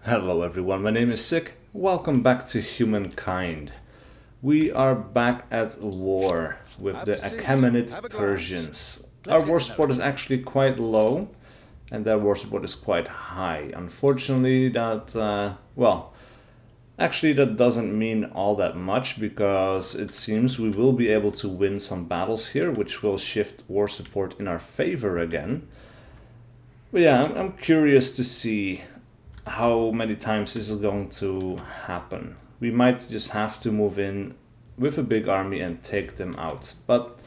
Hello everyone, my name is SiC. Welcome back to Humankind. We are back at war with the Achaemenid Persians. Our war support is actually quite low and their war support is quite high. Unfortunately actually that doesn't mean all that much because it seems we will be able to win some battles here which will shift war support in our favor again. But yeah, I'm curious to see how many times this is going to happen. We might just have to move in with a big army and take them out. But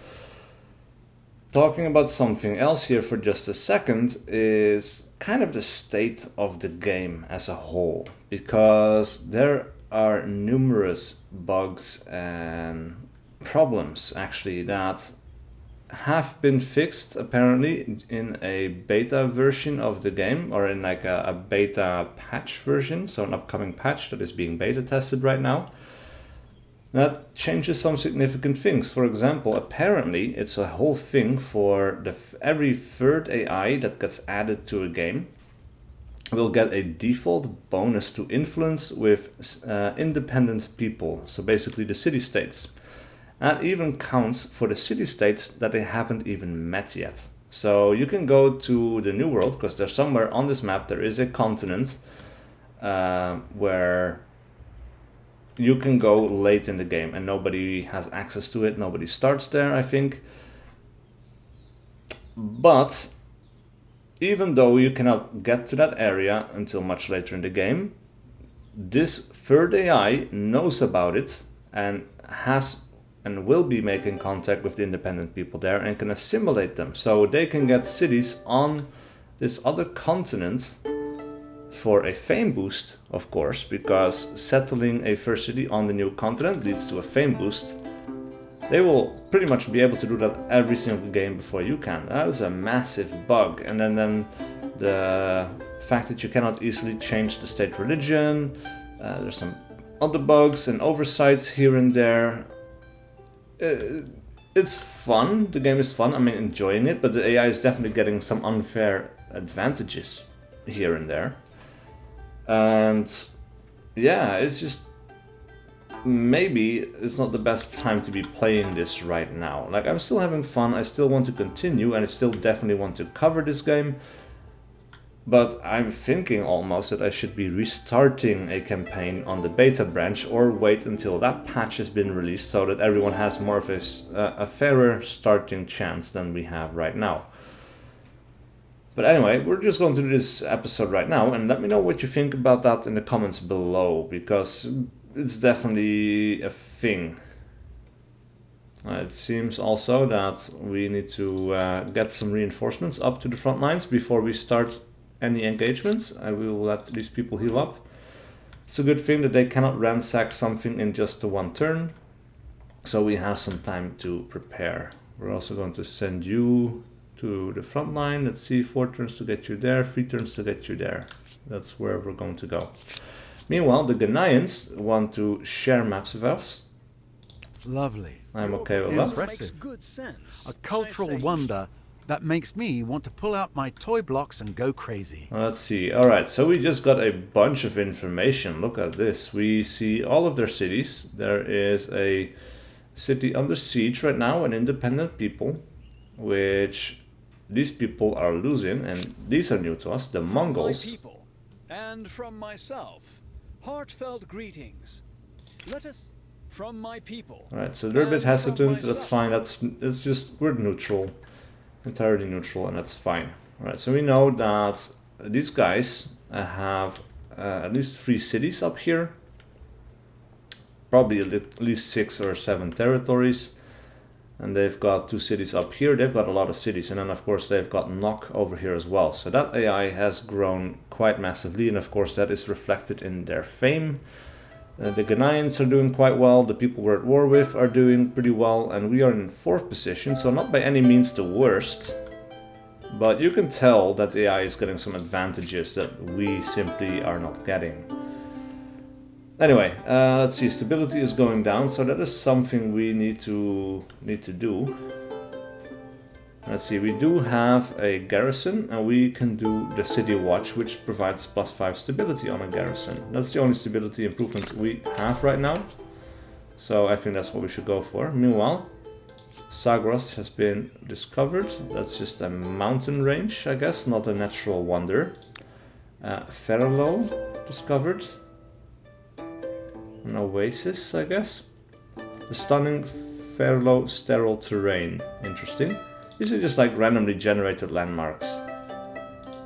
talking about something else here for just a second is kind of the state of the game as a whole, because there are numerous bugs and problems actually that have been fixed apparently in a beta version of the game, or in like a beta patch version, so an upcoming patch that is being beta tested right now. That changes some significant things. For example, apparently it's a whole thing for every third AI that gets added to a game will get a default bonus to influence with independent people, so basically the city-states. That even counts for the city-states that they haven't even met yet. So you can go to the New World, because there's somewhere on this map there is a continent where you can go late in the game and nobody has access to it, nobody starts there, I think. But even though you cannot get to that area until much later in the game, this third AI knows about it and will be making contact with the independent people there and can assimilate them. So they can get cities on this other continent for a fame boost, of course, because settling a first city on the new continent leads to a fame boost. They will pretty much be able to do that every single game before you can. That is a massive bug. And then the fact that you cannot easily change the state religion, there's some other bugs and oversights here and there. It's fun, the game is fun, I'm enjoying it, but the AI is definitely getting some unfair advantages here and there. And yeah, it's just, maybe it's not the best time to be playing this right now. Like, I'm still having fun, I still want to continue, and I still definitely want to cover this game. But I'm thinking almost that I should be restarting a campaign on the beta branch or wait until that patch has been released so that everyone has more of a fairer starting chance than we have right now. But anyway, we're just going to do this episode right now, and let me know what you think about that in the comments below, because it's definitely a thing. It seems also that we need to get some reinforcements up to the front lines before we start any engagements. I will let these people heal up. It's a good thing that they cannot ransack something in just the one turn, so we have some time to prepare. We're also going to send you to the front line. Let's see, 4 turns to get you there, 3 turns to get you there. That's where we're going to go. Meanwhile, the Ghanaians want to share maps with us. Lovely. I'm okay with that. Impressive. Good sense. A cultural wonder that makes me want to pull out my toy blocks and go crazy. Let's see. Alright, so we just got a bunch of information. Look at this. We see all of their cities. There is a city under siege right now, an independent people, which these people are losing, and these are new to us, the Mongols. From my people, and from myself, heartfelt greetings. Let us, from my people. Alright, so they're a bit hesitant. That's fine. It's just, we're neutral. Entirely neutral, and that's fine. Alright, so we know that these guys have at least 3 cities up here, probably at least 6 or 7 territories, and they've got 2 cities up here. They've got a lot of cities, and then of course they've got Nok over here as well. So that AI has grown quite massively, and of course that is reflected in their fame. The Ghanaians are doing quite well, the people we're at war with are doing pretty well, and we are in 4th position, so not by any means the worst. But you can tell that the AI is getting some advantages that we simply are not getting. Anyway, let's see, stability is going down, so that is something we need to do. Let's see, we do have a garrison, and we can do the city watch, which provides +5 stability on a garrison. That's the only stability improvement we have right now, so I think that's what we should go for. Meanwhile, Zagros has been discovered. That's just a mountain range, I guess, not a natural wonder. Ferlo discovered. An oasis, I guess. The stunning Ferlo sterile terrain. Interesting. These are just like randomly generated landmarks.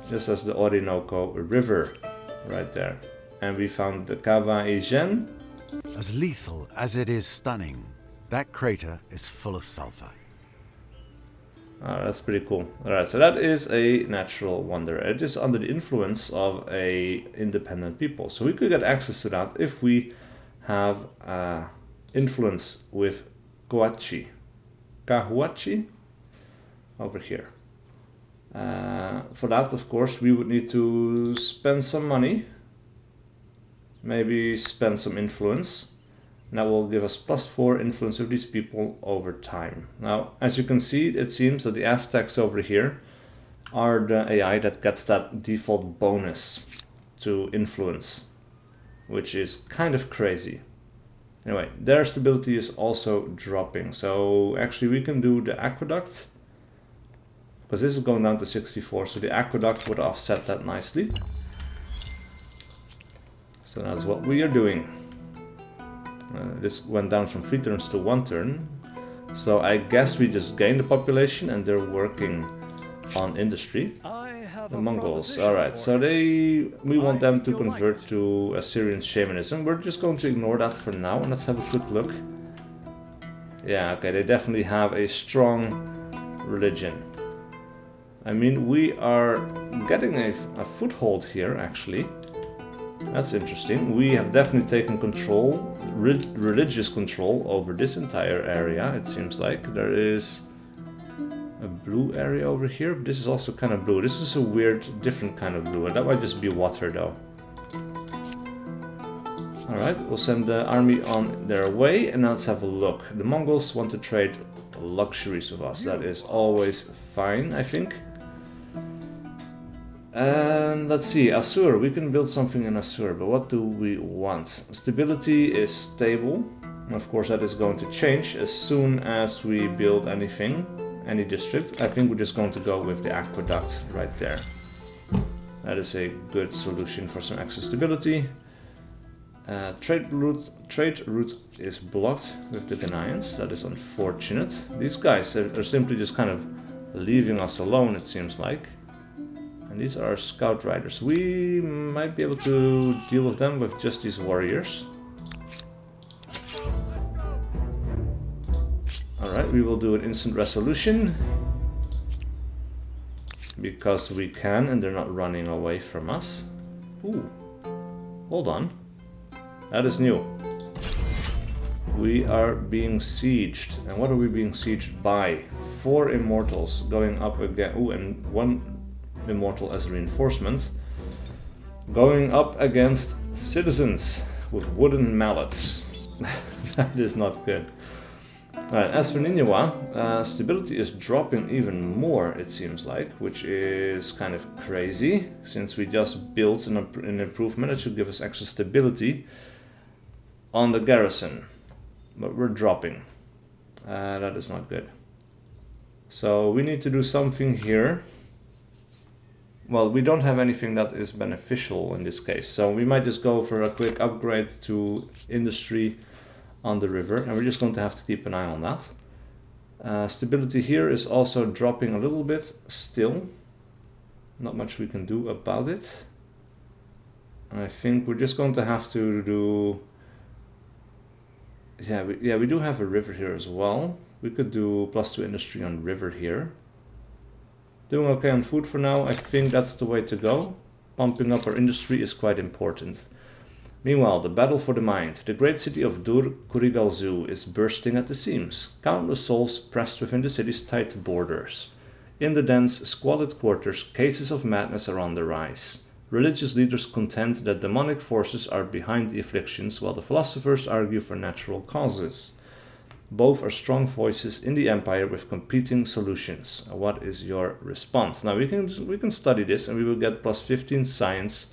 This is the Orinoco River right there. And we found the Cava Ejen. As lethal as it is stunning, that crater is full of sulfur. That's pretty cool. Alright, so that is a natural wonder. It is under the influence of a independent people. So we could get access to that if we have influence with Coachi. Cahuachi? Over here. For that, of course, we would need to spend some money. Maybe spend some influence. And that will give us +4 influence of these people over time. Now, as you can see, it seems that the Aztecs over here are the AI that gets that default bonus to influence, which is kind of crazy. Anyway, their stability is also dropping. So actually we can do the aqueduct, because this is going down to 64, so the aqueduct would offset that nicely. So that's what we are doing. This went down from 3 turns to 1 turn. So I guess we just gain the population and they're working on industry. The Mongols, alright, so we want them to convert to Assyrian shamanism. We're just going to ignore that for now, and let's have a quick look. Yeah, okay, they definitely have a strong religion. I mean, we are getting a foothold here, actually. That's interesting. We have definitely taken control, religious control over this entire area, it seems like. There is a blue area over here, but this is also kind of blue. This is a weird, different kind of blue, and that might just be water, though. Alright, we'll send the army on their way, and now let's have a look. The Mongols want to trade luxuries with us. That is always fine, I think. And let's see, Assur, we can build something in Assur, but what do we want? Stability is stable. Of course, that is going to change as soon as we build anything, any district. I think we're just going to go with the aqueduct right there. That is a good solution for some extra stability. Trade route is blocked with the Ghanaians. That is unfortunate. These guys are simply just kind of leaving us alone, it seems like. And these are scout riders. We might be able to deal with them with just these warriors. Alright, we will do an instant resolution. Because we can, and they're not running away from us. Ooh, hold on. That is new. We are being sieged. And what are we being sieged by? 4 immortals going up again. Ooh, and 1 immortal as reinforcement. Going up against citizens with wooden mallets. That is not good. Alright, as for Ninjawa, stability is dropping even more, it seems like, which is kind of crazy. Since we just built an improvement, it should give us extra stability on the garrison. But we're dropping. That is not good. So we need to do something here. Well, we don't have anything that is beneficial in this case, so we might just go for a quick upgrade to industry on the river, and we're just going to have to keep an eye on that. Stability here is also dropping a little bit still. Not much we can do about it. And I think we're just going to have to do... Yeah, we do have a river here as well. We could do +2 industry on river here. Doing okay on food for now. I think that's the way to go. Pumping up our industry is quite important. Meanwhile, the battle for the mind. The great city of Dur Kurigalzu is bursting at the seams. Countless souls pressed within the city's tight borders. In the dense, squalid quarters, cases of madness are on the rise. Religious leaders contend that demonic forces are behind the afflictions, while the philosophers argue for natural causes. Both are strong voices in the Empire with competing solutions. What is your response? Now we can study this, and we will get plus 15 science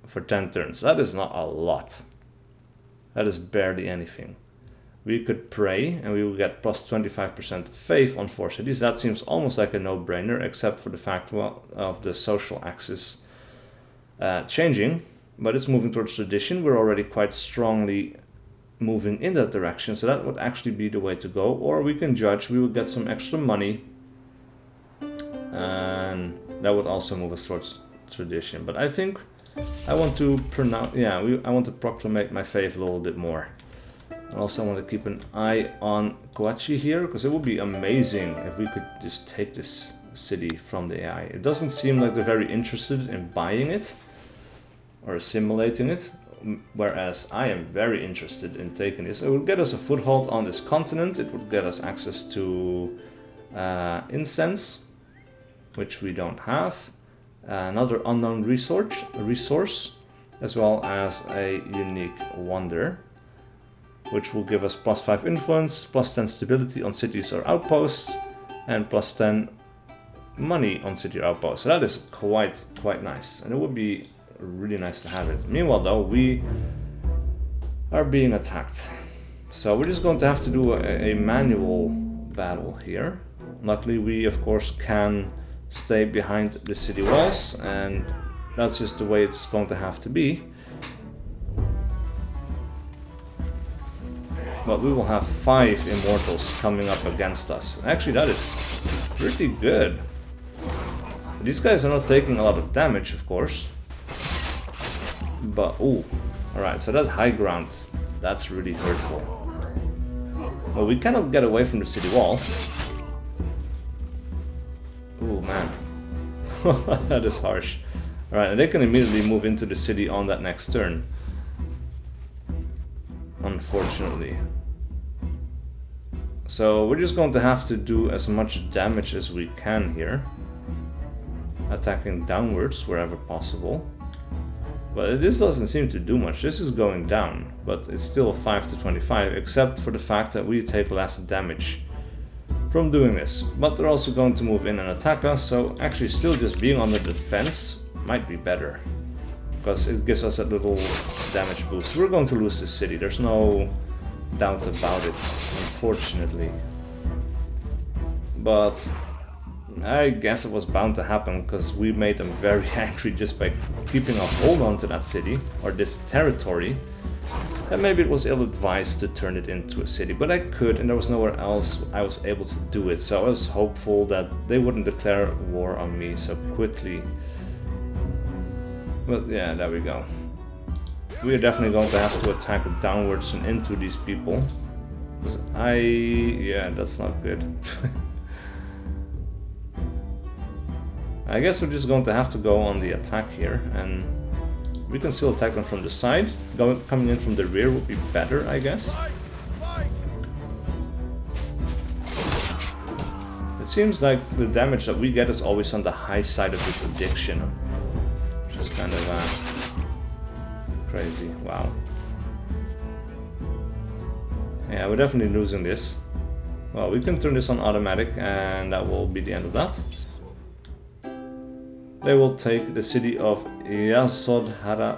for 10 turns. That is not a lot. That is barely anything. We could pray, and we will get plus 25% faith on 4 cities. That seems almost like a no-brainer, except for the fact, well, of the social axis changing. But it's moving towards tradition. We're already quite strongly moving in that direction, so that would actually be the way to go. Or we can judge, we will get some extra money, and that would also move us towards tradition. But I think I want to pronounce, yeah, I want to proclamate my faith a little bit more. And also I want to keep an eye on Koachi here, because it would be amazing if we could just take this city from the AI. It doesn't seem like they're very interested in buying it or assimilating it, whereas I am very interested in taking this. It would get us a foothold on this continent. It would get us access to incense, which we don't have. Another unknown resource, as well as a unique wonder, which will give us plus 5 influence, plus 10 stability on cities or outposts, and plus 10 money on city or outposts. So that is quite nice, and it would be really nice to have it. Meanwhile though, we are being attacked, so we're just going to have to do a manual battle here. Luckily we of course can stay behind the city walls, and that's just the way it's going to have to be. But we will have 5 immortals coming up against us. Actually, that is pretty good. These guys are not taking a lot of damage, of course. But, ooh. Alright, so that high ground, that's really hurtful. Well, we cannot get away from the city walls. Ooh, man. That is harsh. Alright, and they can immediately move into the city on that next turn. Unfortunately. So we're just going to have to do as much damage as we can here, attacking downwards wherever possible. But this doesn't seem to do much. This is going down, but it's still 5 to 25, except for the fact that we take less damage from doing this. But they're also going to move in and attack us, so actually still just being on the defense might be better, because it gives us a little damage boost. We're going to lose this city, there's no doubt about it, unfortunately. But I guess it was bound to happen, because we made them very angry just by keeping a hold on to that city, or this territory. And maybe it was ill-advised to turn it into a city, but I could, and there was nowhere else I was able to do it, so I was hopeful that they wouldn't declare war on me so quickly. But yeah, there we go. We are definitely going to have to attack downwards and into these people. Yeah, that's not good. I guess we're just going to have to go on the attack here, and we can still attack them from the side. Coming in from the rear would be better, I guess. It seems like the damage that we get is always on the high side of this addiction, which is kind of crazy. Wow. Yeah, we're definitely losing this. Well, we can turn this on automatic, and that will be the end of that. They will take the city of Yasodharapura.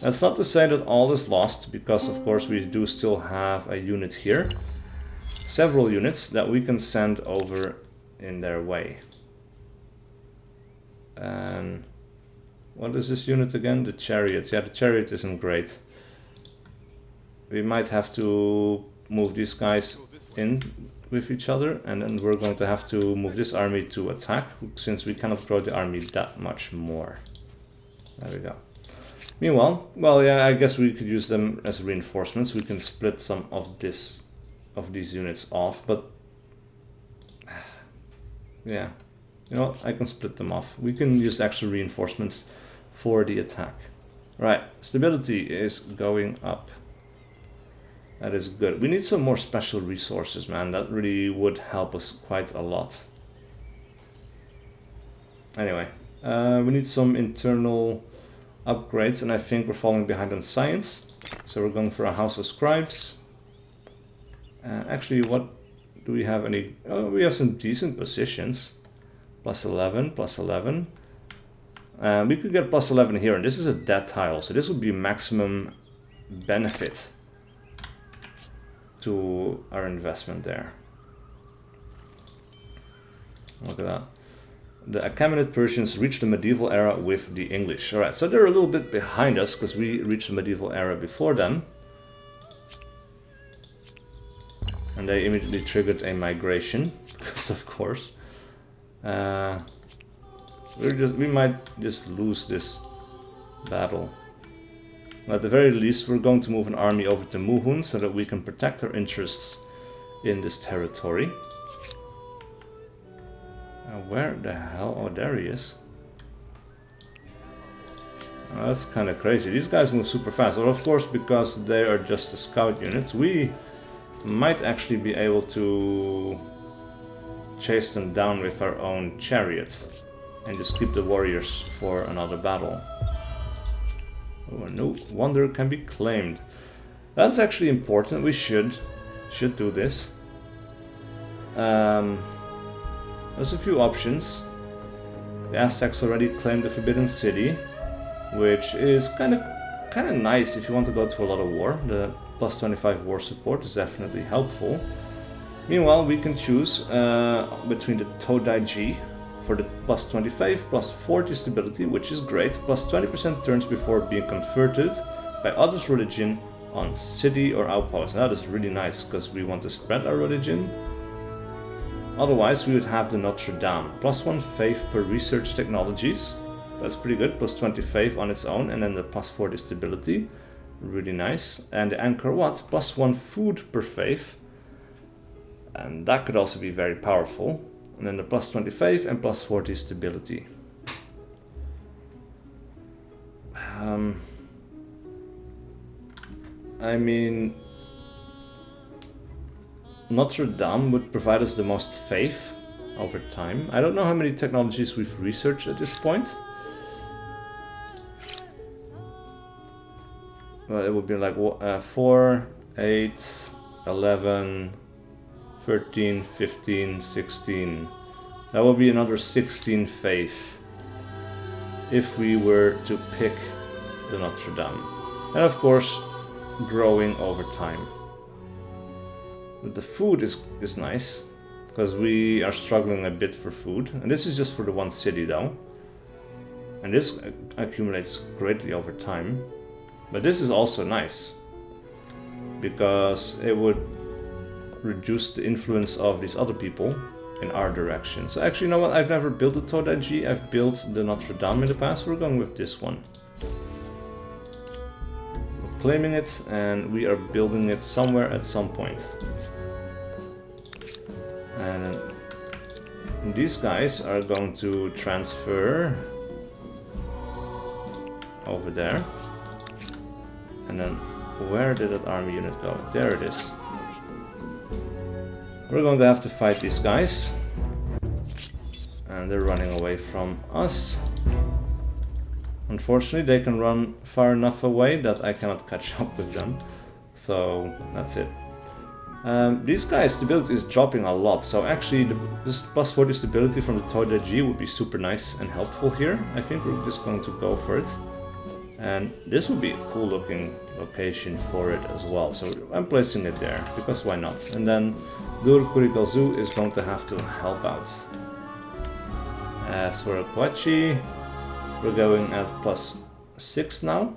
That's not to say that all is lost, because of course we do still have a unit here. Several units that we can send over in their way. And what is this unit again? The chariot. Yeah, the chariot isn't great. We might have to move these guys in with each other, and then we're going to have to move this army to attack, since we cannot grow the army that much more. There we go. Meanwhile, well, yeah, I guess we could use them as reinforcements. We can split some of these units off, but yeah, you know what? I can split them off. We can use extra reinforcements for the attack. Right, stability is going up. That is good. We need some more special resources, man. That really would help us quite a lot. Anyway, We need some internal upgrades, and I think we're falling behind on science. So we're going for a House of Scribes. Actually, what do we have any? Oh, we have some decent positions. Plus 11, plus 11. We could get plus 11 here, and this is a dead tile, so this would be maximum benefit to our investment there. Look at that. The Achaemenid Persians reached the medieval era with the English. Alright, so they're a little bit behind us because we reached the medieval era before them. And they immediately triggered a migration, because of course. We might just lose this battle. At the very least, we're going to move an army over to Muhun so that we can protect our interests in this territory. Where the hell? Oh, there he is. Oh, that's kind of crazy. These guys move super fast. Well, of course, because they are just a scout unit, we might actually be able to chase them down with our own chariot and just keep the warriors for another battle. Oh, no wonder can be claimed. That's actually important. We should do this. There's a few options. The Aztecs already claimed the Forbidden City, which is kind of nice if you want to go to a lot of war. The plus 25 war support is definitely helpful. Meanwhile, we can choose between the Todaiji for the plus 25, plus 40 stability, which is great, plus 20% turns before being converted by others' religion on city or outpost. That is really nice because we want to spread our religion. Otherwise, we would have the Notre Dame. Plus 1 faith per research technologies. That's pretty good. Plus 20 faith on its own. And then the plus 40 stability. Really nice. And the Angkor Wat. Plus 1 food per faith. And that could also be very powerful. And then the plus 20 faith and plus 40 stability. I mean, Notre Dame would provide us the most faith over time. I don't know how many technologies we've researched at this point. Well, it would be like 4, 8, 11, 13, 15, 16. That would be another 16 faith if we were to pick the Notre Dame. And of course, growing over time. But the food is nice, because we are struggling a bit for food. And this is just for the one city though. And this accumulates greatly over time. But this is also nice, because it would reduce the influence of these other people in our direction. So actually, you know what? I've never built a Todaiji. I've built the Notre Dame in the past. We're going with this one. We're claiming it, and we are building it somewhere at some point. And these guys are going to transfer over there. And then where did that army unit go? There it is. We're going to have to fight these guys. And they're running away from us. Unfortunately, they can run far enough away that I cannot catch up with them. So that's it. These guys' stability is dropping a lot. So actually, this plus 40 stability from the Todaiji would be super nice and helpful here. I think we're just going to go for it. And this would be a cool looking location for it as well. So I'm placing it there, because why not? And then Dur Kurigalzu is going to have to help out. As for Akwachi, we're going at plus 6 now.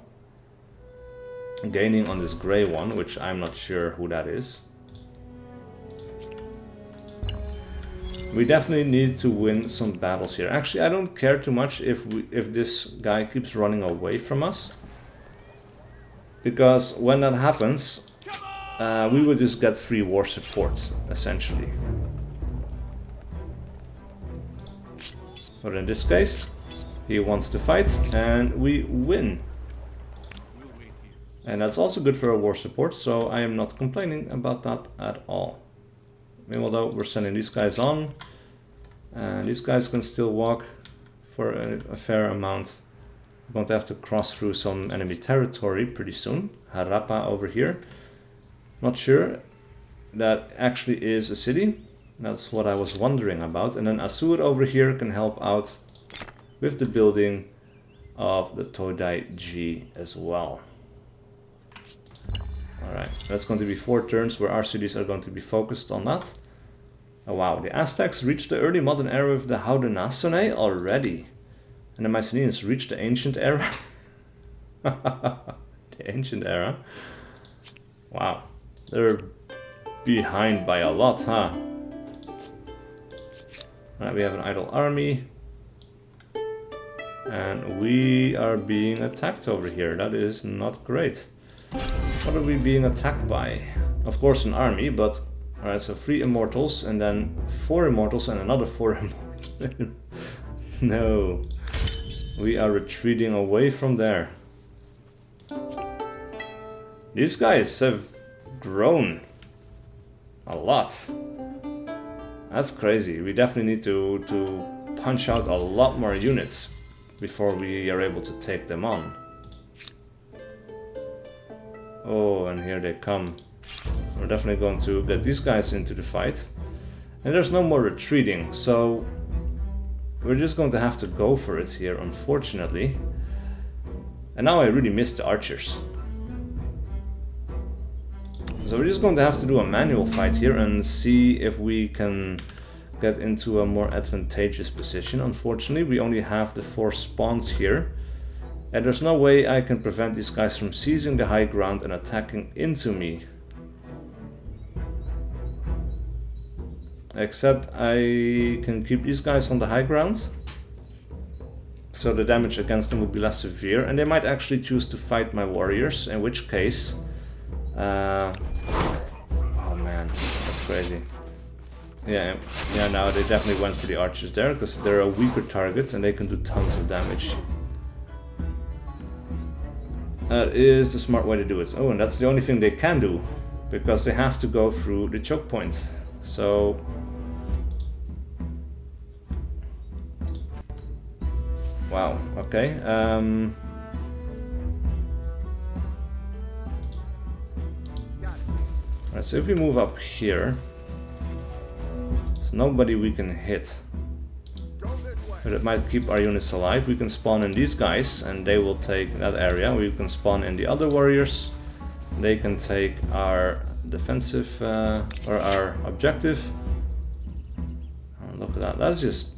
Gaining on this grey one, which I'm not sure who that is. We definitely need to win some battles here. Actually, I don't care too much if this guy keeps running away from us. Because when that happens, we would just get free war support, essentially. But in this case, he wants to fight, and we win. And that's also good for our war support, so I am not complaining about that at all. Meanwhile though, we're sending these guys on. And these guys can still walk for a fair amount. We're going to have to cross through some enemy territory pretty soon. Harappa over here. Not sure. That actually is a city. That's what I was wondering about. And then Asur over here can help out with the building of the Todai G as well. Alright, that's going to be 4 turns where our cities are going to be focused on that. Oh wow, the Aztecs reached the early modern era with the Haudenosaunee already. And the Mycenaeans reached the ancient era. The ancient era. Wow, they're behind by a lot, huh? Alright, we have an idle army. And we are being attacked over here. That is not great. What are we being attacked by? Of course an army, but... Alright, so 3 immortals and then 4 immortals and another 4 immortals. No. We are retreating away from there. These guys have grown a lot. That's crazy. We definitely need to punch out a lot more units before we are able to take them on. Oh, and here they come. We're definitely going to get these guys into the fight. And there's no more retreating, so we're just going to have to go for it here, unfortunately. And now I really miss the archers. So we're just going to have to do a manual fight here and see if we can get into a more advantageous position. Unfortunately, we only have the 4 spawns here. And there's no way I can prevent these guys from seizing the high ground and attacking into me. Except I can keep these guys on the high ground. So the damage against them will be less severe. And they might actually choose to fight my warriors, in which case... oh man, that's crazy. Yeah, now they definitely went for the archers there, because they're a weaker target and they can do tons of damage. That is the smart way to do it. Oh, and that's the only thing they can do, because they have to go through the choke points. So... wow, okay. Alright, so if we move up here, there's nobody we can hit. But it might keep our units alive. We can spawn in these guys and they will take that area. We can spawn in the other warriors. They can take our defensive or our objective. Oh, look at that. That's just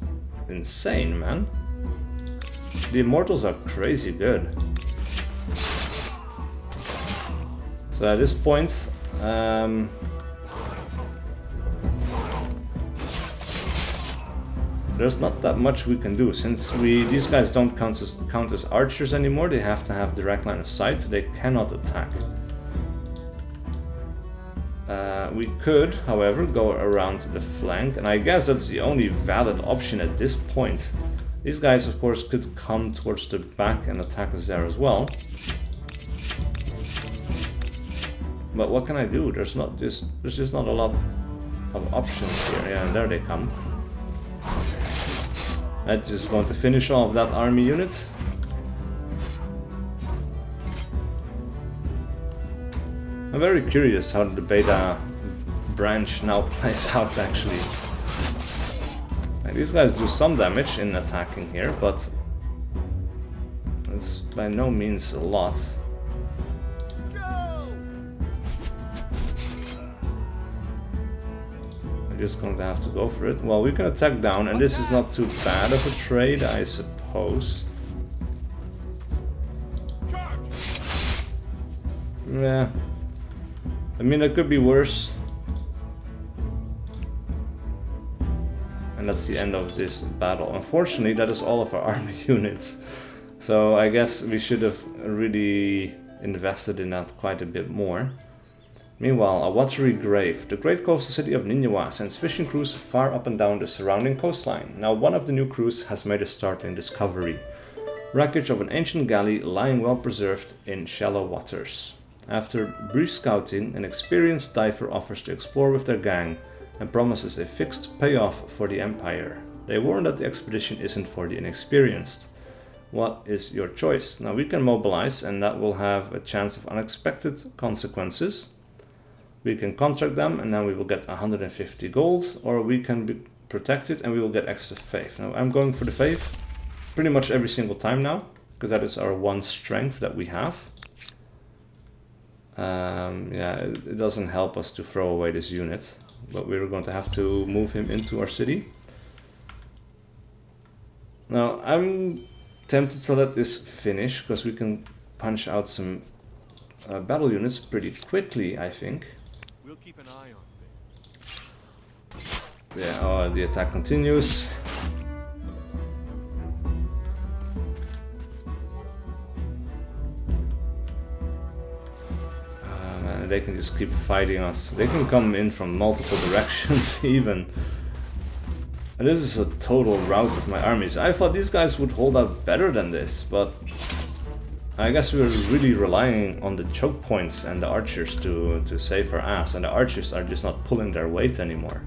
insane, man. The immortals are crazy good. So at this point, there's not that much we can do, since these guys don't count as archers anymore. They have to have direct line of sight, so they cannot attack. We could, however, go around the flank, and I guess that's the only valid option at this point. These guys, of course, could come towards the back and attack us there as well. But what can I do? There's just not a lot of options here. Yeah, and there they come. That's just going to finish off that army unit. I'm very curious how the beta branch now plays out, actually. Like, these guys do some damage in attacking here, but it's by no means a lot. I'm just going to have to go for it. Well, we can attack down, and this is not too bad of a trade, I suppose. Yeah. I mean, it could be worse. And that's the end of this battle. Unfortunately, that is all of our army units. So I guess we should have really invested in that quite a bit more. Meanwhile, a watery grave. The great coastal city of Niniwa sends fishing crews far up and down the surrounding coastline. Now one of the new crews has made a startling discovery. Wreckage of an ancient galley lying well preserved in shallow waters. After brief scouting, an experienced diver offers to explore with their gang and promises a fixed payoff for the Empire. They warn that the expedition isn't for the inexperienced. What is your choice? Now we can mobilize, and that will have a chance of unexpected consequences. We can contract them, and then we will get 150 gold, or we can be protected and we will get extra faith. Now I'm going for the faith pretty much every single time now, because that is our one strength that we have. Yeah, it doesn't help us to throw away this unit, but we're going to have to move him into our city. Now I'm tempted to let this finish, because we can punch out some battle units pretty quickly, I think. We'll keep an eye on things. Yeah, oh, the attack continues. Man, they can just keep fighting us. They can come in from multiple directions even. And this is a total rout of my armies. I thought these guys would hold out better than this, but I guess we were really relying on the choke points and the archers to save our ass, and the archers are just not pulling their weight anymore.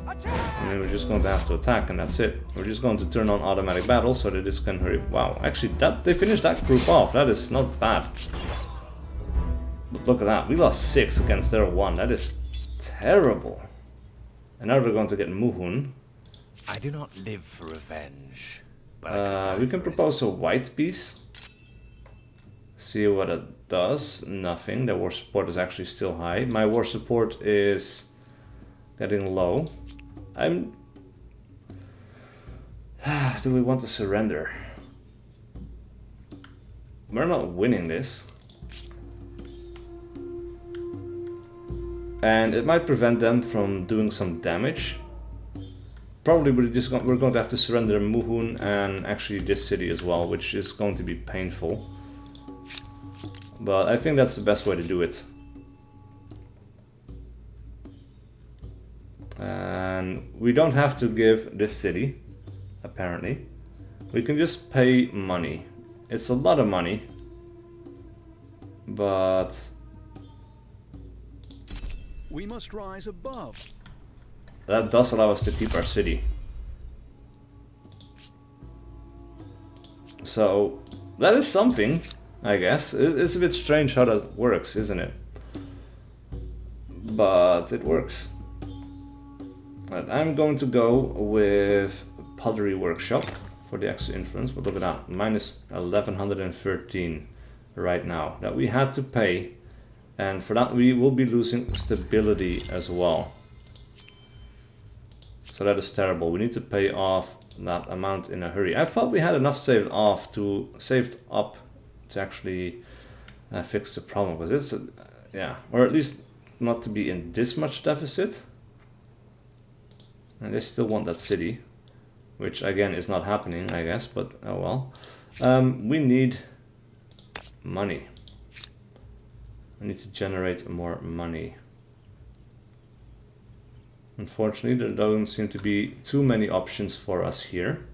I mean, we're just going to have to attack, and that's it. We're just going to turn on automatic battle so that this can hurry. Wow, actually, they finished that group off. That is not bad. But look at that. We lost 6 against their 1. That is terrible. And now they're going to get Muhun. I do not live for revenge, but I can die We can for it. propose a white piece. See what it does. Nothing. Their war support is actually still high. My war support is getting low. Do we want to surrender? We're not winning this. And it might prevent them from doing some damage. Probably we're going to have to surrender Muhun and actually this city as well, which is going to be painful. But I think that's the best way to do it. And we don't have to give this city, apparently. We can just pay money. It's a lot of money, but We must rise above. that does allow us to keep our city. So that is something, I guess. It's a bit strange how that works, isn't it? But it works. Right, I'm going to go with Pottery Workshop for the extra influence, but look at that, minus 1113 right now that we had to pay, and for that we will be losing stability as well. So that is terrible. We need to pay off that amount in a hurry. I thought we had enough saved up to actually fix the problem, because it's yeah, or at least not to be in this much deficit. And they still want that city, which again is not happening, I guess, but oh well. We need money. We need to generate more money. Unfortunately, there don't seem to be too many options for us here.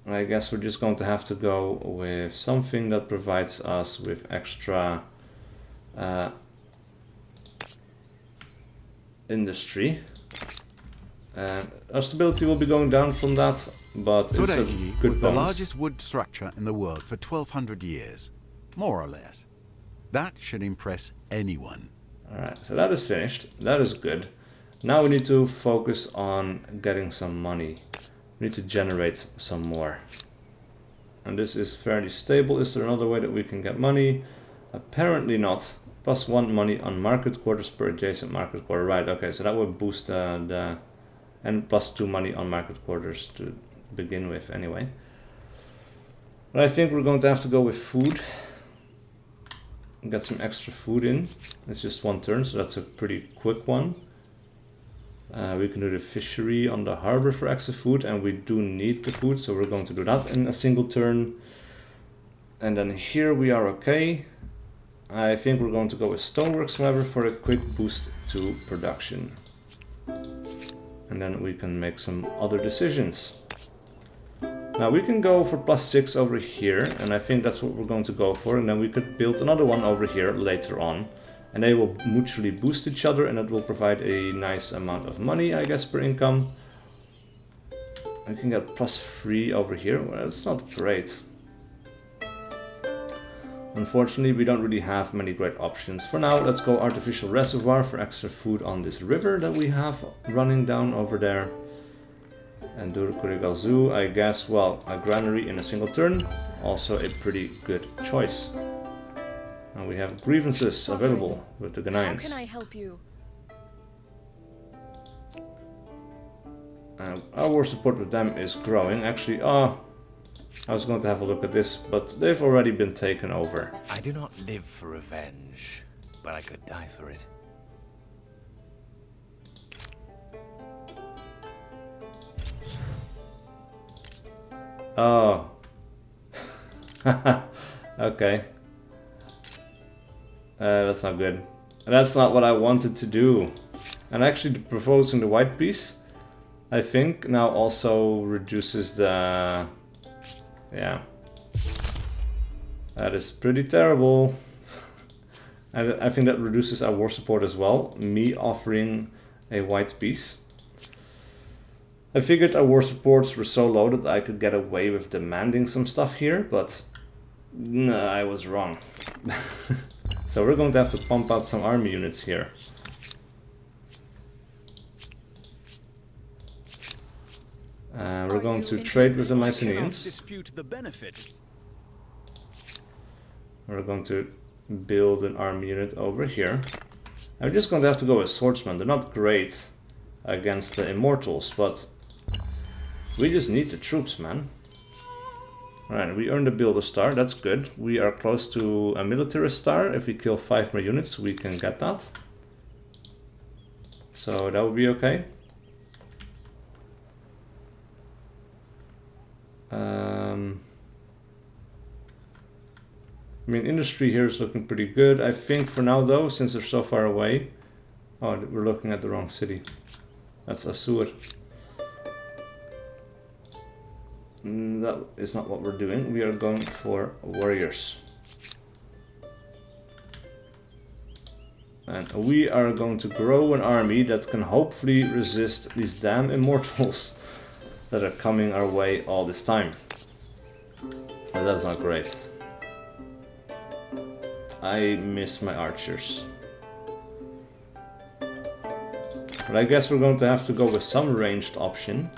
I guess we're just going to have to go with something that provides us with extra industry. Our stability will be going down from that, but it's a Tureji good was the bonus. largest wood structure in the world for 1200 years, more or less. That should impress anyone. Alright, so that is finished. That is good. Now we need to focus on getting some money. We need to generate some more. And this is fairly stable. Is there another way that we can get money? Apparently not. +1 money on market quarters per adjacent market quarter. Right, okay, so that would boost and +2 money on market quarters to begin with anyway. But I think we're going to have to go with food. Get some extra food in. It's just 1 turn, so that's a pretty quick one. We can do the fishery on the harbor for extra food, and we do need the food, so we're going to do that in a single turn. And then here we are okay. I think we're going to go with stoneworks, however, for a quick boost to production. And then we can make some other decisions. Now we can go for +6 over here, and I think that's what we're going to go for, and then we could build another one over here later on. And they will mutually boost each other, and it will provide a nice amount of money, I guess, per income. I can get +3 over here. Well, it's not great. Unfortunately, we don't really have many great options. For now, let's go artificial reservoir for extra food on this river that we have running down over there. And Durkurigal Zoo, I guess, well, a granary in a single turn. Also a pretty good choice. And we have grievances available with the Ghanaians. How can I help you? Our war support with them is growing. Actually, I was going to have a look at this, but they've already been taken over. I do not live for revenge, but I could die for it. Oh. Okay. That's not good. That's not what I wanted to do. And actually proposing the white piece, I think, now also reduces the... Yeah. That is pretty terrible. I think that reduces our war support as well. Me offering a white piece. I figured our war supports were so low that I could get away with demanding some stuff here, but no, I was wrong. So we're going to have to pump out some army units here. We're going to trade with the Mycenaeans. Dispute the benefit. We're going to build an army unit over here. I'm just going to have to go with swordsmen. They're not great against the immortals, but we just need the troops, man. Alright, we earned a builder star, that's good. We are close to a militarist star. If we kill 5 more units, we can get that. So that would be okay. I mean, industry here is looking pretty good. I think for now though, since they're so far away... Oh, we're looking at the wrong city. That's Assur. That is not what we're doing. We are going for warriors. And we are going to grow an army that can hopefully resist these damn immortals that are coming our way all this time. And that's not great. I miss my archers. But I guess we're going to have to go with some ranged option.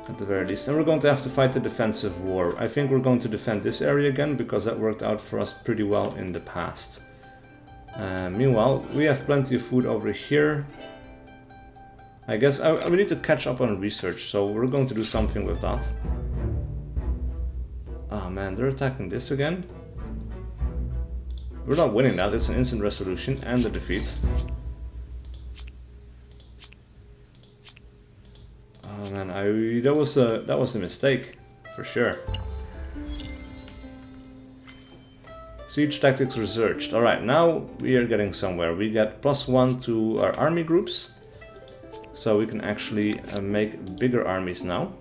At the very least. And we're going to have to fight the defensive war. I think we're going to defend this area again, because that worked out for us pretty well in the past. Meanwhile, we have plenty of food over here. I guess we need to catch up on research, so we're going to do something with that. Oh man, they're attacking this again. We're not winning that, it's an instant resolution and a defeat. Oh man, that was a mistake, for sure. Siege tactics researched. Alright, now we are getting somewhere. We get +1 to our army groups. So we can actually make bigger armies now.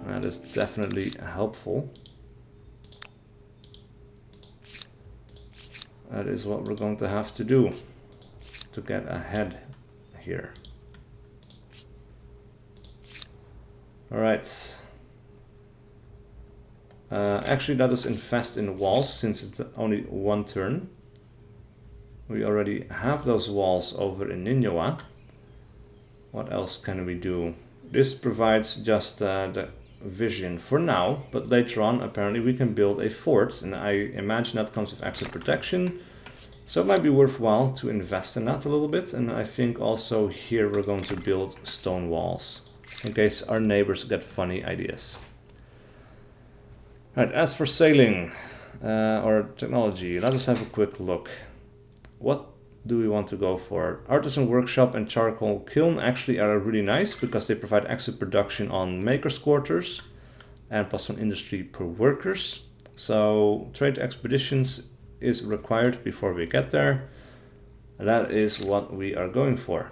That is definitely helpful. That is what we're going to have to do to get ahead here. Alright. Actually, let us invest in walls, since it's only one turn. We already have those walls over in Ninjoa. What else can we do? This provides just the vision for now, but later on apparently we can build a fort, and I imagine that comes with extra protection. So it might be worthwhile to invest in that a little bit, and I think also here we're going to build stone walls, in case our neighbors get funny ideas. Right, as for sailing, or technology, let us have a quick look. What do we want to go for? Artisan workshop and charcoal kiln actually are really nice, because they provide extra production on makers' quarters, and +1 industry per workers. So trade expeditions is required before we get there. That is what we are going for.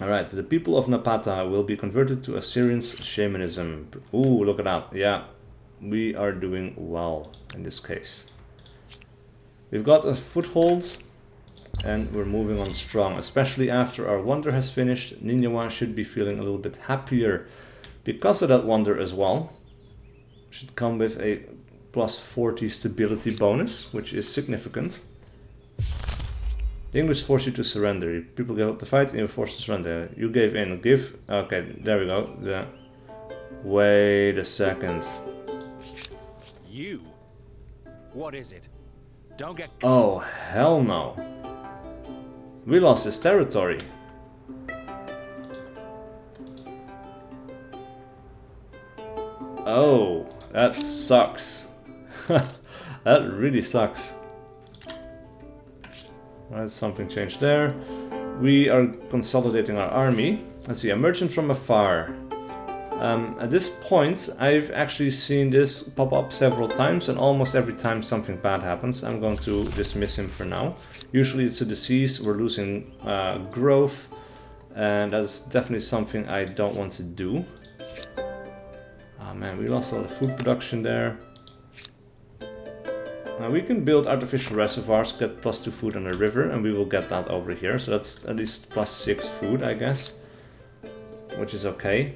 Alright, the people of Napata will be converted to Assyrians' shamanism. Ooh, look at that. Yeah, we are doing well in this case. We've got a foothold, and we're moving on strong, especially after our wonder has finished. Ninjawa should be feeling a little bit happier because of that wonder as well. Should come with a plus 40 stability bonus, which is significant. The English force you to surrender. People give up the fight and you're forced to surrender. You gave in. Give. Okay, there we go. Yeah. Wait a second. You? What is it? Don't get... Oh, hell no. We lost his territory. Oh, that sucks. That really sucks. Alright, something changed there. We are consolidating our army. Let's see, a merchant from afar. At this point, I've actually seen this pop up several times, and almost every time something bad happens, I'm going to dismiss him for now. Usually it's a disease, we're losing growth, and that's definitely something I don't want to do. Oh man, we lost a lot of food production there. Now we can build artificial reservoirs, get +2 food on the river, and we will get that over here. So that's at least +6 food, I guess, which is okay.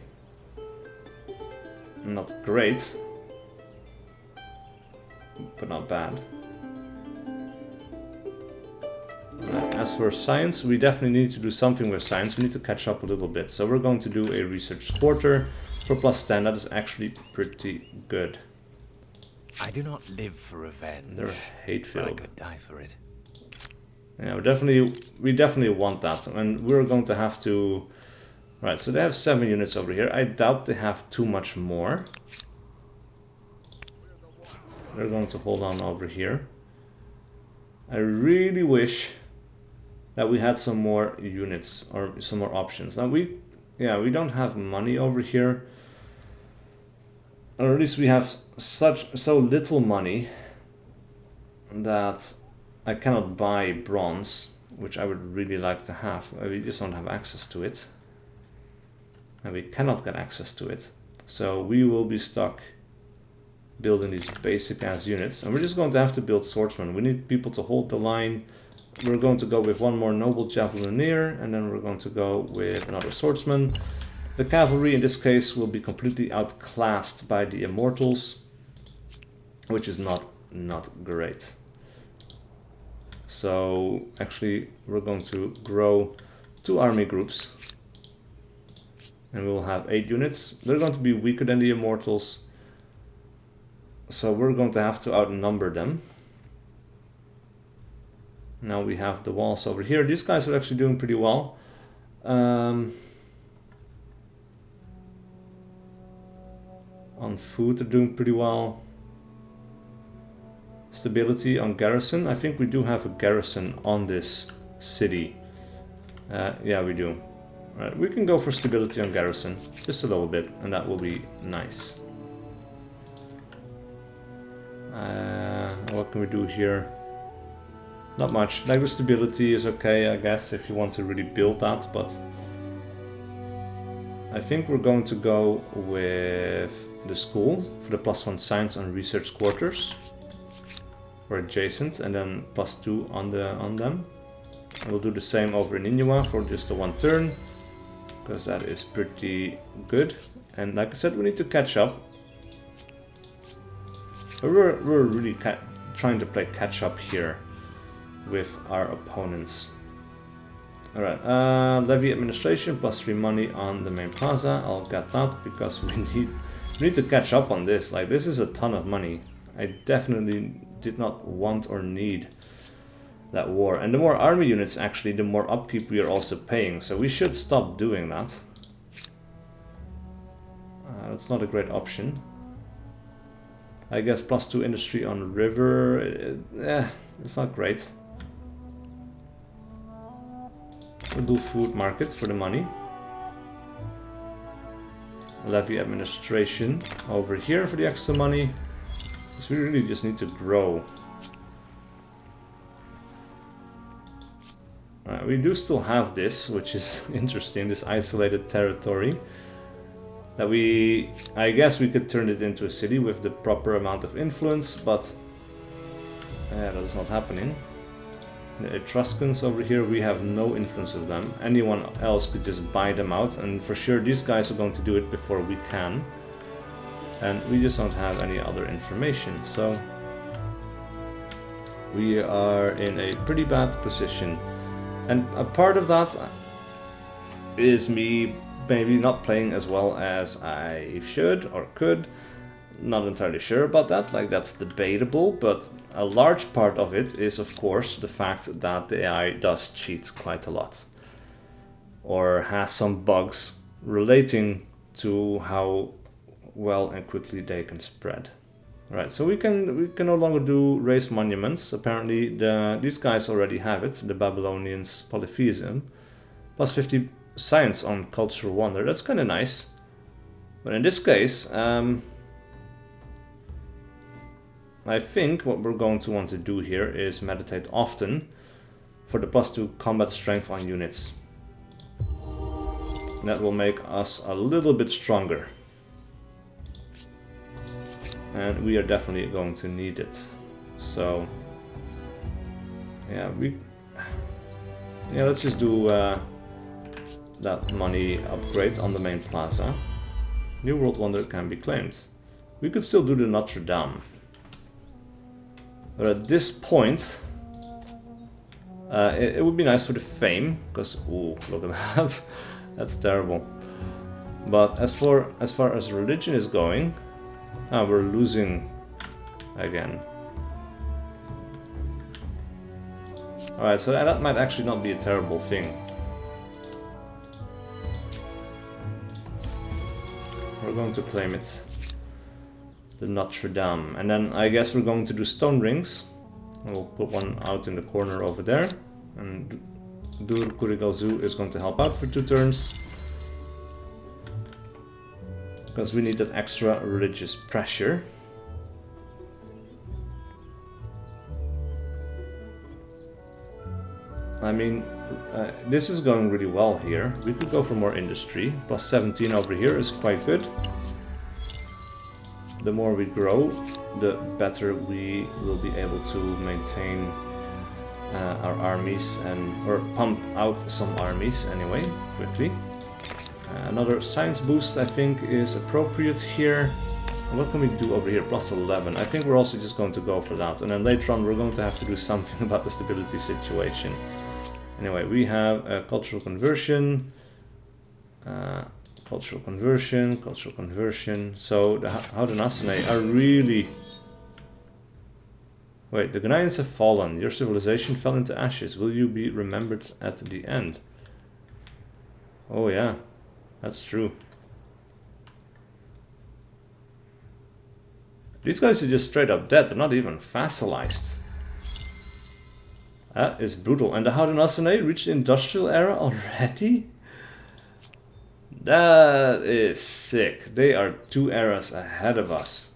Not great, but not bad. As for science, we definitely need to do something with science. We need to catch up a little bit. So we're going to do a research quarter for +10. That is actually pretty good. I do not live for revenge. They're hate-filled. I could die for it. Yeah, we definitely want that, and we're going to have to. Right, so they have 7 units over here. I doubt they have too much more. They're going to hold on over here. I really wish that we had some more units or some more options. Now we don't have money over here. Or at least we have so little money that I cannot buy bronze, which I would really like to have. We just don't have access to it. And we cannot get access to it. So we will be stuck building these basic ass units. And we're just going to have to build swordsmen. We need people to hold the line. We're going to go with one more noble javelinier, and then we're going to go with another swordsman. The cavalry in this case will be completely outclassed by the immortals, which is not great. So actually we're going to grow 2 army groups. And we will have 8 units. They're going to be weaker than the immortals, so we're going to have to outnumber them. Now we have the walls over here. These guys are actually doing pretty well. On food, they're doing pretty well. Stability on garrison. I think we do have a garrison on this city. Yeah, we do. Right, we can go for stability on garrison, just a little bit, and that will be nice. What can we do here? Not much. Like the stability is okay, I guess, if you want to really build that, but I think we're going to go with the school for the +1 science on research quarters. Or adjacent, and then +2 on them. And we'll do the same over in Inuwa for just the 1 turn, because that is pretty good. And like I said, we need to catch up. But we're really trying to play catch up here with our opponents. Alright, levy administration +3 money on the main plaza. I'll get that because we need to catch up on this. Like, this is a ton of money. I definitely did not want or need that war. And the more army units, actually, the more upkeep we are also paying. So we should stop doing that. That's not a great option. I guess +2 industry on river. It's not great. We'll do food market for the money. Levy administration over here for the extra money. Because we really just need to grow. We do still have this, which is interesting, this isolated territory. That I guess we could turn it into a city with the proper amount of influence, but Yeah, that is not happening. The Etruscans over here, we have no influence of them. Anyone else could just buy them out, and for sure these guys are going to do it before we can. And we just don't have any other information, so we are in a pretty bad position. And a part of that is me maybe not playing as well as I should or could. Not entirely sure about that, like that's debatable, but a large part of it is of course the fact that the AI does cheat quite a lot. Or has some bugs relating to how well and quickly they can spread. Right, so we can no longer do raise monuments. Apparently these guys already have it, the Babylonians polytheism. Plus 50 science on cultural wonder, that's kind of nice. But in this case, I think what we're going to want to do here is meditate often for the +2 combat strength on units. That will make us a little bit stronger. And we are definitely going to need it. So yeah, let's just do that money upgrade on the main plaza. New World Wonder can be claimed. We could still do the Notre Dame. But at this point, it would be nice for the fame, because ooh, look at that, that's terrible. But as far as religion is going, we're losing again. Alright, so that might actually not be a terrible thing. We're going to claim it. The Notre Dame. And then I guess we're going to do stone rings. We'll put one out in the corner over there. And Dur Kurigalzu is going to help out for 2 turns. Because we need that extra religious pressure. I mean, this is going really well here. We could go for more industry. Plus 17 over here is quite good. The more we grow, the better we will be able to maintain our armies or pump out some armies anyway, quickly. Another science boost I think is appropriate here. And what can we do over here? Plus 11. I think we're also just going to go for that. And then later on we're going to have to do something about the stability situation. Anyway, we have a cultural conversion. Cultural conversion. So the Haudenosaunee are really... Wait, the Ghanaians have fallen. Your civilization fell into ashes. Will you be remembered at the end? Oh yeah, that's true. These guys are just straight up dead. They're not even fossilized. That is brutal. And the Haudenosaunee reached the industrial era already? That is sick. They are 2 eras ahead of us.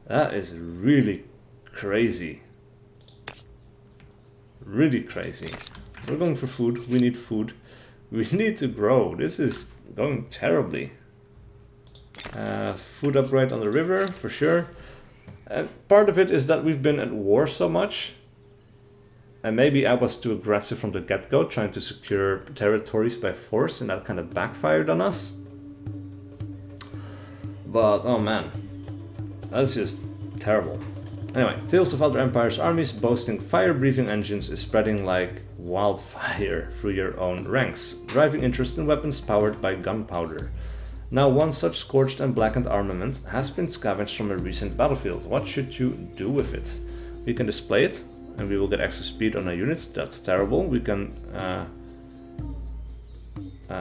That is really crazy. Really crazy. We're going for food. We need food. We need to grow. This is going terribly. Food upgrade on the river, for sure. Part of it is that we've been at war so much. And maybe I was too aggressive from the get-go, trying to secure territories by force, and that kind of backfired on us. But, oh man, that's just terrible. Anyway, Tales of Other Empires' armies boasting fire-breathing engines is spreading like wildfire through your own ranks, driving interest in weapons powered by gunpowder. Now one such scorched and blackened armament has been scavenged from a recent battlefield. What should you do with it? We can display it, and we will get extra speed on our units. That's terrible. We can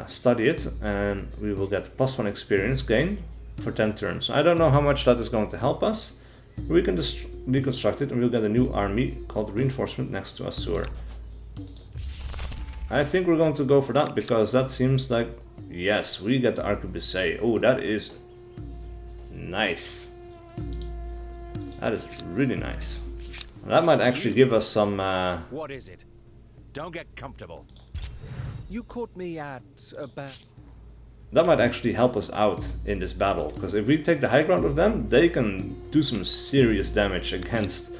study it, and we will get +1 experience gain for 10 turns. I don't know how much that is going to help us. We can deconstruct it, and we'll get a new army called Reinforcement next to Assur. I think we're going to go for that, because that seems like... Yes, we get the Arquebusade. Oh, that is nice. That is really nice. That might actually give us some... What is it? Don't get comfortable. You caught me at a bad... That might actually help us out in this battle, because if we take the high ground of them, they can do some serious damage against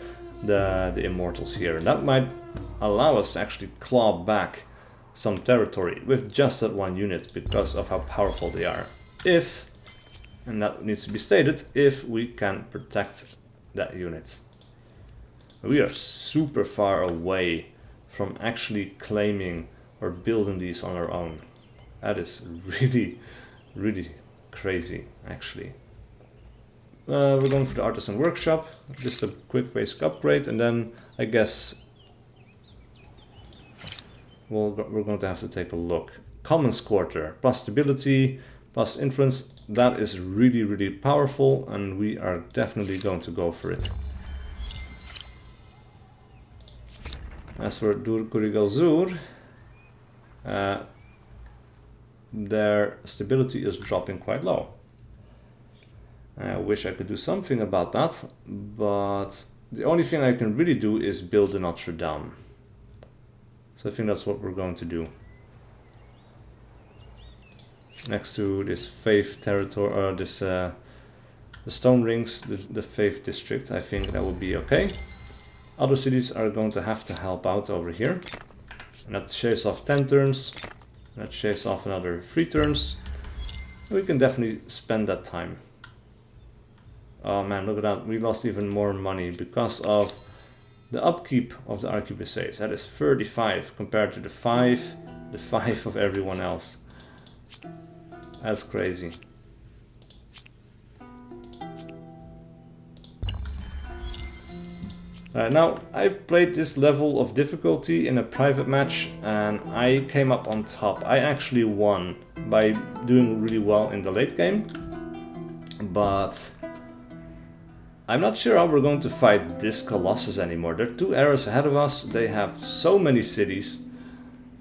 the immortals here. And that might allow us to actually claw back some territory with just that one unit because of how powerful they are. If, and that needs to be stated, if we can protect that unit. We are super far away from actually claiming or building these on our own. That is really, really crazy, actually. We're going for the Artisan Workshop, just a quick basic upgrade, and then I guess we're going to have to take a look. Commons Quarter, plus stability, plus influence, that is really, really powerful, and we are definitely going to go for it. As for Kurigal Zur, their stability is dropping quite low. I wish I could do something about that, but the only thing I can really do is build a Notre Dame. So I think that's what we're going to do. Next to this Faith territory, or this the Stone Rings, the Faith district, I think that would be okay. Other cities are going to have to help out over here. And that shaves off 10 turns. That shaves off another 3 turns. We can definitely spend that time. Oh man, look at that. We lost even more money because of the upkeep of the arquebusiers. That is 35 compared to the 5 of everyone else. That's crazy. Now, I've played this level of difficulty in a private match and I came up on top. I actually won by doing really well in the late game, but I'm not sure how we're going to fight this Colossus anymore. There are 2 eras ahead of us, they have so many cities.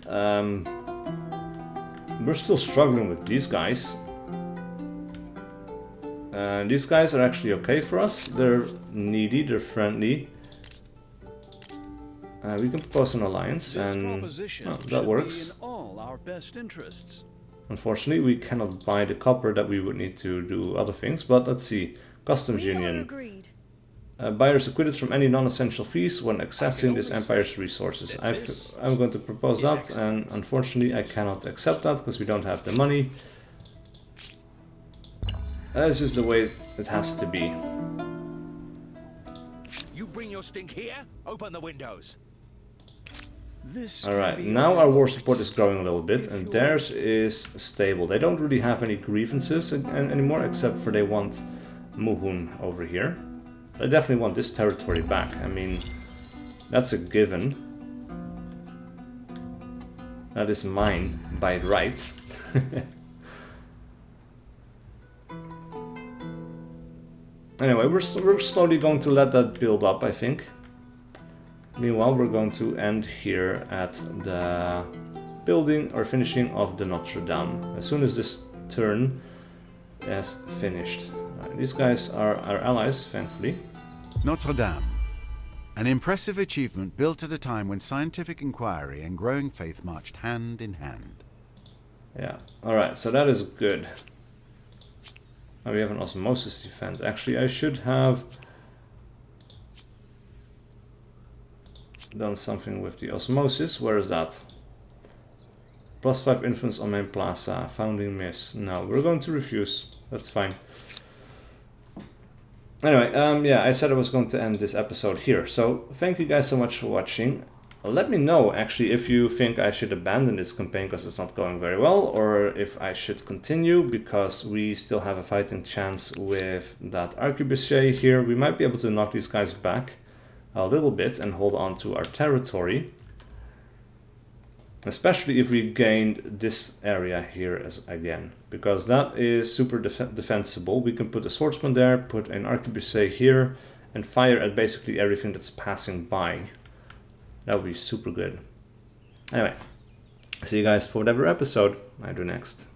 We're still struggling with these guys. These guys are actually okay for us, they're needy, they're friendly. We can propose an alliance, and that works. In all our best interests. Unfortunately, we cannot buy the copper that we would need to do other things, but let's see. Customs Union. Buyers acquitted from any non-essential fees when accessing this empire's resources. I'm going to propose that, and unfortunately I cannot accept that because we don't have the money. This is the way it has to be. You bring your stink here? Open the windows. Alright, now our war support is growing a little bit, and theirs is stable. They don't really have any grievances anymore, except for they want Muhun over here. I definitely want this territory back. I mean, that's a given. That is mine by right. Anyway, we're slowly going to let that build up, I think. Meanwhile, we're going to end here at the building or finishing of the Notre Dame. As soon as this turn is finished. These guys are our allies, thankfully. Notre Dame. An impressive achievement built at a time when scientific inquiry and growing faith marched hand in hand. Yeah, alright, so that is good. Now we have an osmosis defense. Actually, I should have done something with the osmosis. Where is that? +5 influence on main plaza. Founding miss. No, we're going to refuse. That's fine. Anyway, yeah, I said I was going to end this episode here. So thank you guys so much for watching. Let me know actually if you think I should abandon this campaign because it's not going very well, or if I should continue because we still have a fighting chance with that arquebusier here. We might be able to knock these guys back a little bit and hold on to our territory, especially if we gained this area here again, because that is super defensible. We can put a swordsman there, put an arquebusier here, and fire at basically everything that's passing by. That would be super good. Anyway, see you guys for whatever episode I do next.